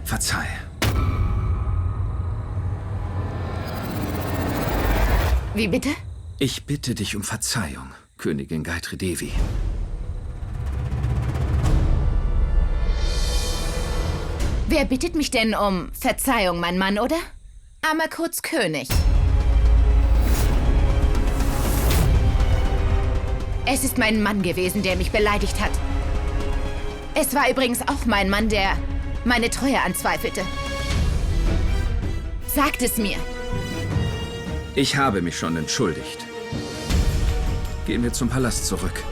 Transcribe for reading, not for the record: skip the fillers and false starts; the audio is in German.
Verzeih. Wie bitte? Ich bitte dich um Verzeihung, Königin Gayatri Devi. Wer bittet mich denn um Verzeihung, mein Mann, oder? Amerkurds König. Es ist mein Mann gewesen, der mich beleidigt hat. Es war übrigens auch mein Mann, der meine Treue anzweifelte. Sagt es mir. Ich habe mich schon entschuldigt. Gehen wir zum Palast zurück.